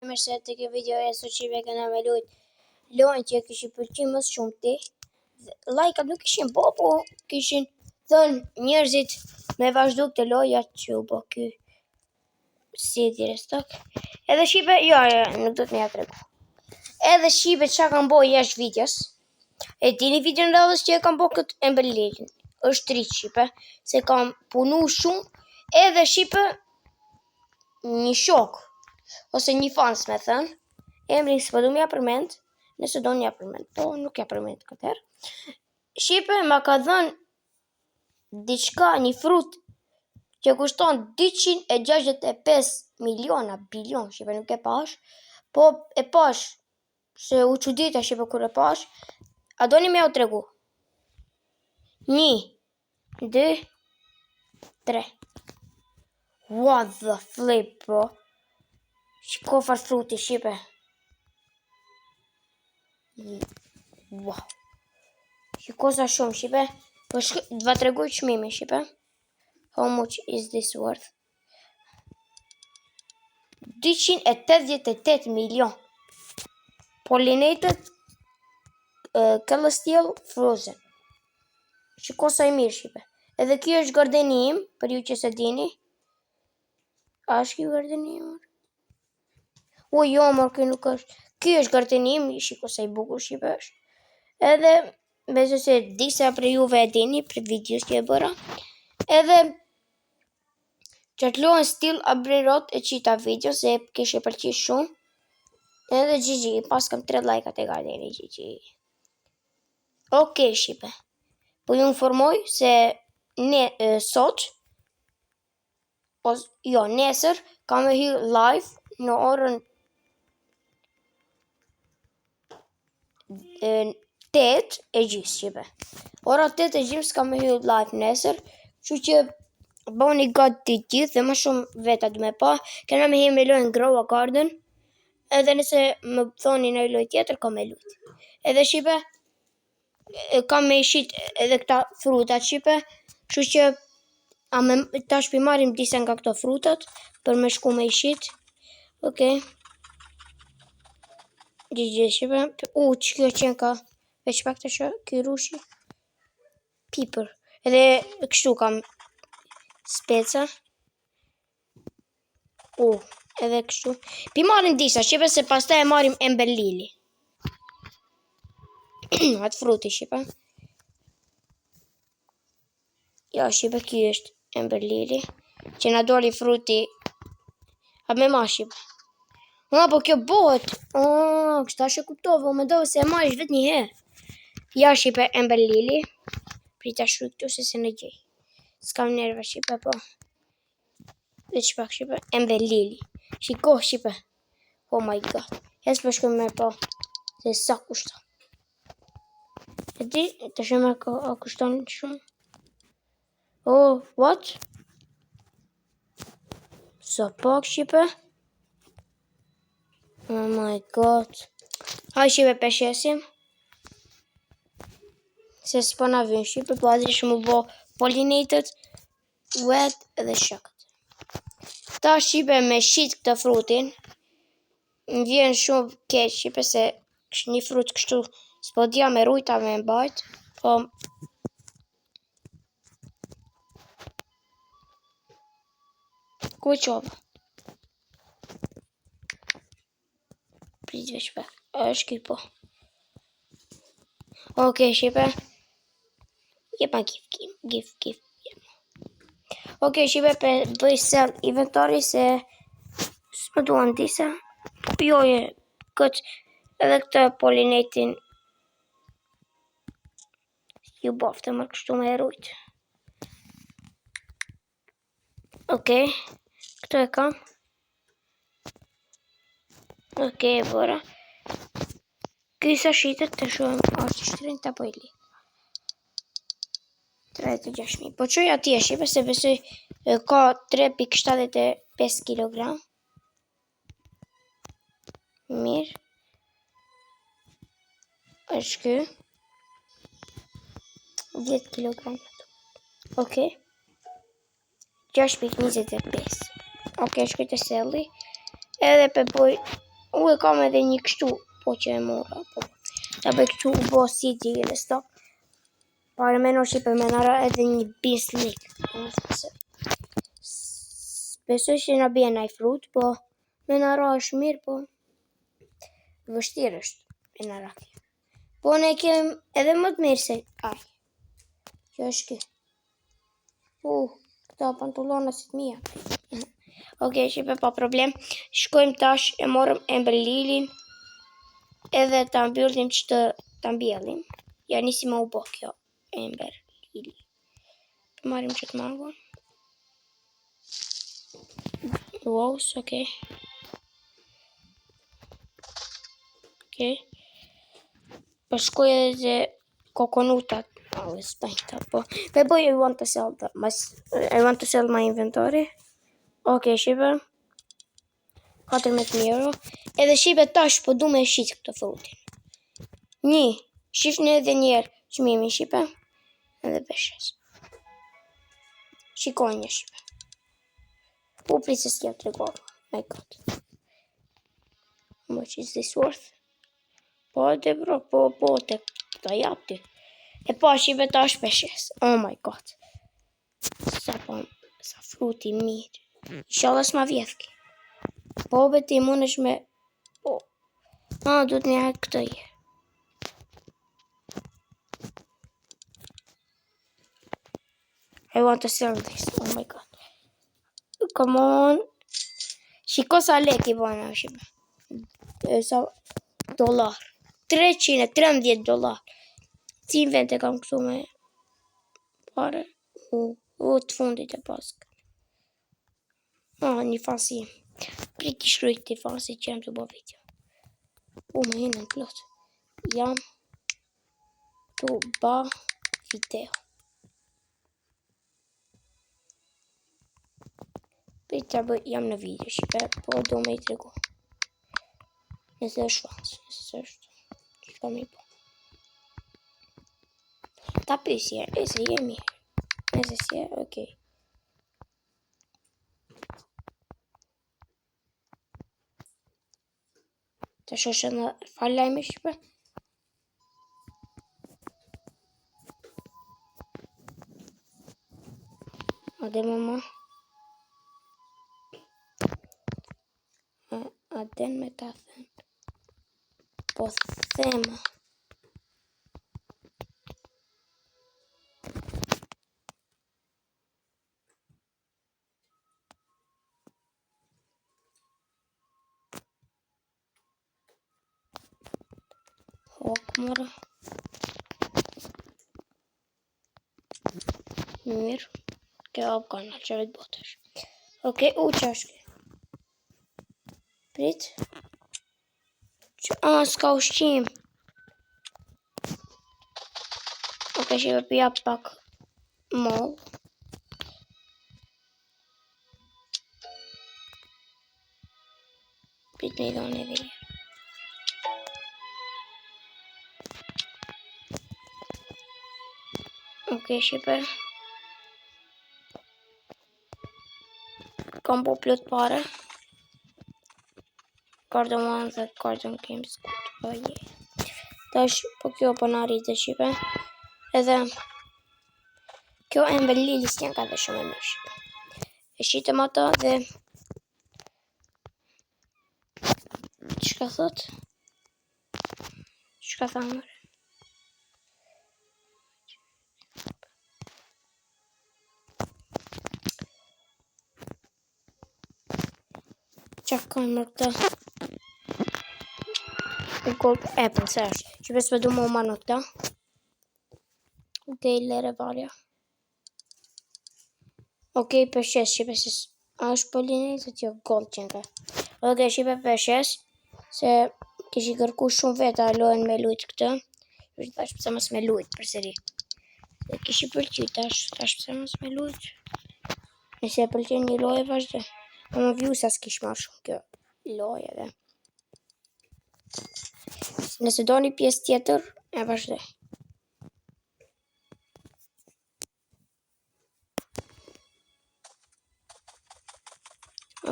Më se të ke video e sot që kena me lujt lojnë që kishin pëlqy më shumë ti. Lajkat nuk kishin po kishin thënë njerëzit me vazhdu këtë loja që u bo ky si dire stok. Edhe shipe, jo, nuk do të mja tregu. Edhe shipe qa kam bo jashtë videos. E dini videon radhës që e kam bo këtë embellilin. Është tri shipe, se kam punu shumë. Edhe shipe një shok ose një fans me thënë, emrin s'po du m'ja përmend, nëse do m'ja përmend, po nuk ja përmend këtër. Shipe ma ka dhënë diçka, një frut që kushton 265 miliona, bilion, shipe nuk e pash, po e pash, se u çudita shipe kur e pash, a doni m'ja u tregu? 1, 2, 3. What the flip, bro? Shiko far fruti, shipe. Wow. Shiko sa shumë, shipe. Po dva tregoj çmimin, shipe. How much is this worth? 288 milion. Pollinated celestial frozen. Shiko sa I mirë, shipe. Edhe kjo është gardeni im, për ju që se dini. A është kjo gardeni im? O jo, mor, kjo nuk është. Kjo është gardeni im, shiko sa I bukur shipe është. Edhe, besoj se disa për juve e dini, për videos që e bëra. Edhe, qatë lojën stil abrirot e qita video, se kishe pëlqy shumë. Edhe GG, pas kam 3 lajkat e gardeni, GG. Okej, shipe. Po ju informoj se sot, nesër, kam me hy live në orën 8 e gjys, shipe. Ora 8 e gjys kam me hy live nesër, që që bëni gati gjithë dhe më shumë veta du me pa. Kena me hy me lojnë Grow a Garden, edhe nëse më thoni në loj tjetër, kam me lujt. Edhe shipe, kam me ishit edhe këta frutat, shipe, që që tash pi marim disa nga këto frutat, për me shku me ishit. Okej. Gjigje, shipe. Që kjo qenë ka veç pak të shë, kjo rushi. Piper. Edhe kështu kam speca. Edhe kështu. Pi marim disa, shipe, se pas ta e marim embellili. Atë fruti, shipe. Ja, shipe, kjo është embellili. Që na doli fruti. A me ma, shipe. Po kjo bëhet. Kështa shë kuptova, me do se e ma ish vet një herë. Ja, shipe, embellili. Prita shru këtu se se në gjej. S'kam nerva, shipe, po. Veç pak, shipe, embellili. Shiko, shipe. Oh my god. Hes për shkëm me po. Se sa kushton. E di, të shumë a kushton shumë. What? Sa pak, shipe. Oh my god. Haj, shipe, peshesim. Se s'po na vyn, shipe, po adri shumë bo pollinated, wet edhe shakët. Ta, shipe, me shit këtë frutin, më vjen shumë keq, shipe, se një frut kështu s'po dhja me rujta me mbajt, po ku qova? Prit veç pak, është kjo po. Okej, shipe. Jepa gif. Okej, shipe, bëj sell inventory se s'më duan disa. Jo, këtë edhe këtë pollinatin ju bofte më kështu me rujt. Okej, këto e kam. Okej, bora. Kësa shitet të shumë, është shtrin të pojli. 36.000. Po qoj ati e shipe, se besoj ka 3.75 kg. Mirë. është kë. 10 kg. Okej. 6.25. Okej, shkujtë e selli. Edhe për boj U e kam edhe një kështu, po që e mora, po. Ta bëj kështu u bo si gjele sto. Pare me noshi për me nara edhe një bislik. Besoj që nga bje naj frut, po me nara është mirë, po vështirë është me nara kjo. Po ne kem edhe më të mirë se aj. Kjo është kjo. Këta pantolona si të mija. Okej, shipe pa problem. Shkojmë tash, e morëm embërlilin, edhe ta mbyllim që të ta mbjellim. Ja nisi më u bo kjo embërlili. Marim që të mangon. Rose, okej. Okej. Po shkoj edhe kokonutat. Po. But I want to sell that. I want to sell my inventory. Okay, shipe. 14 euro. Edhe shipe tash po du me shit këtë frutin. Shifni edhe njerë çmimin shipe. Edhe peshes. Shikoj një shipe. Po prisës tja të regorë. My god. How much is this worth? Po edhe bro, po të këta japti. E pa shipe tash peshes. Oh my god. Sa fruti mirë. Inshallah s'ma vjethki. Po beti mund është me... Po. Du të një këtë je. I want to sell this. Oh my god. Come on. Shiko sa lek I bana shipe. Sa dollar. $313. Si vend e kam këtu me pare. Të fundit e pask. Një fansi. Priti shkryt të fansi që jam të bo video. Me hinë në plot. Jam të ba video. Priti jam në video shipe, po do me I tregu. Nëse është fansi, nëse është. Shka mi po. Ta pësje, se jemi. Nëse si e, okej. Të shoshë në falajme shipe. Ade mama. Aden me ta thënë. Po thema. Mora. Mirë. Kjo hap kanal që vetë botësh. Okej, qashke. Prit. S'ka ushqim. Okej, që pija pak mall. Prit me I dhone edhe një. Okej, shipe. Kam po plot pare. Cardamom dhe Cardam Games. Po je. Tash, po kjo po në arritë shipe. Edhe kjo embërlili s'jan ka dhe shumë e mirë shipe. E shitëm ato dhe Çka thot? Çka thamër? Çka kanë më këta? Gold apple, se është. Që besë për du më ma në këta. Okej, lere valja. Okej, përshes, që besë. A është polinet, të jo gold që nga. Okej, shipe përshes. Se kishi kërku shumë veta lojën me lujt këtë. Që tash pëse mos me lujt për sëri. Se kishi pëlqy tash pëse mos me lujt. Nëse e pëlqen një lojë vazhde. Më vju sa s'kish marrë shumë kjo lojë edhe. Nëse do një pjesë tjetër, e vazhdoj.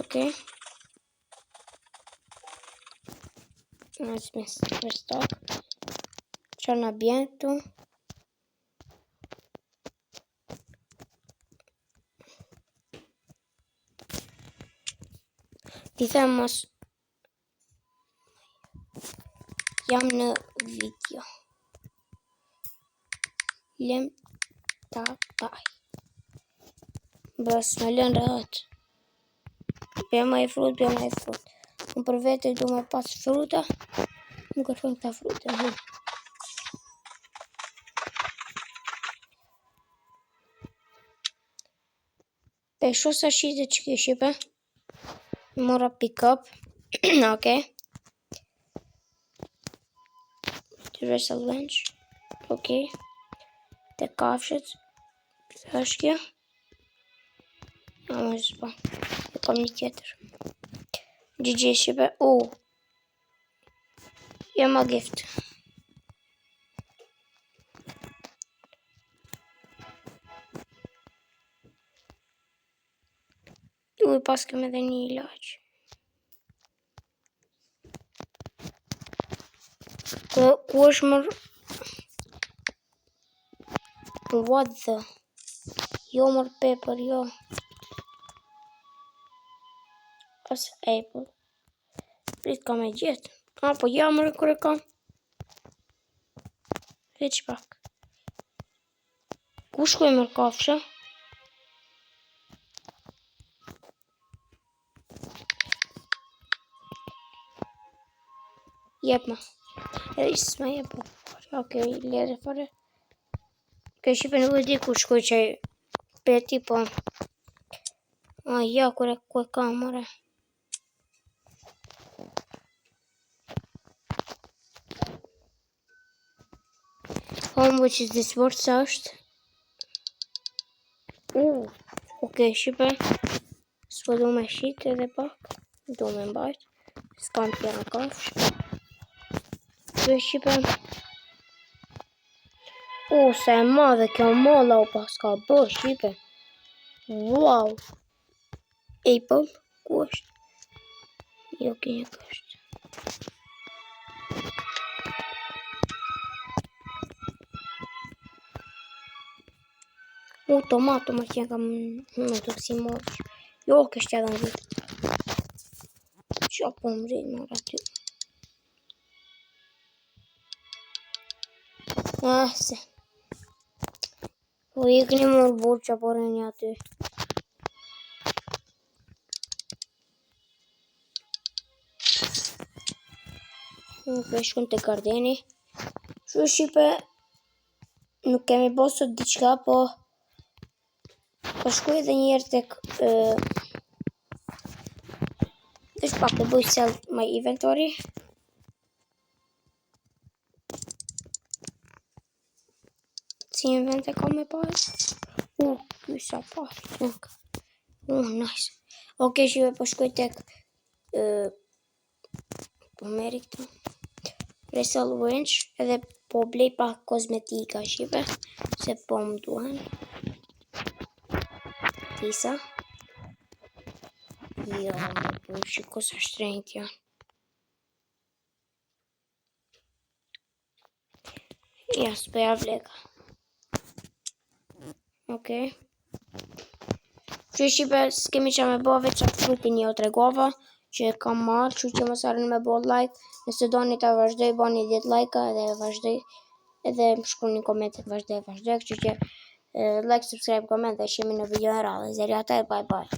Okej. per stock. C'è un ambiente. Dizemos jam në video. Lem ta taj. Bës me lën rahat. Bëma i frut. Unë për vete du me pas fruta. Më kërkon këta fruta. Pesho sa shite që kishipe. Mora pick up. Ok. Të resal lunch. Ok. Të kafshët. Sa është kjo? Më zba. E kam një tjetër. GG shipe. Jam a gift. I pas këm edhe një ilaq. Ku është mërë? What the? Jo mërë pepper, jo. As apple. Prit kam e gjithë. Po ja mërë kërë kam. Veç pak. Ku shkoj mërë kafshë? Jep ma. Edhe isë ma jep. Ok, lere fare. Ke shipe nuk e di ku shkoj që peti po. Ja, ku e kam mërë. Home, which is this word sa është? Ok, shipe. S'po du me shit edhe pak. Du me mbajt. S'kam tjera kafsh. Kjo shipe. Se e madhe kjo molla o pas ka bë shipe. Wow. Apple. Ku është? Jo, kjo është. Tomato më që kam në të kësi morë. Jo, kështë edhe në vitë. Qa po më rritë mërë aty. Se. Po i këni mërë burë që po rrinë aty. Nuk e shkën të gardeni. Shu shipe. Nuk kemi bosët diqka, po shkuj edhe njerë tek Vesh pak të bëj sell my inventory. Si invent e kam me pas? Ky sa pas. Nice. Ok, shive po shkuj tek po meri këtu. Resell winch edhe po blej pak kozmetika shive. Se po më duhen. Tisa. Jo, po shiko sa shtrenjt janë. Ja, s'peja vleka. Ok. Që shipe, s'kemi që me bo veç atë frutin një o tregova që e kam marrë, që mos harroni me bo like. Nëse doni ta vazhdoj, bani 10 like edhe vazhdoj. Edhe më shkruani në komente vazhdoj. Që like, subscribe, koment dhe shihemi në video e radhës. Deri atë, bye bye.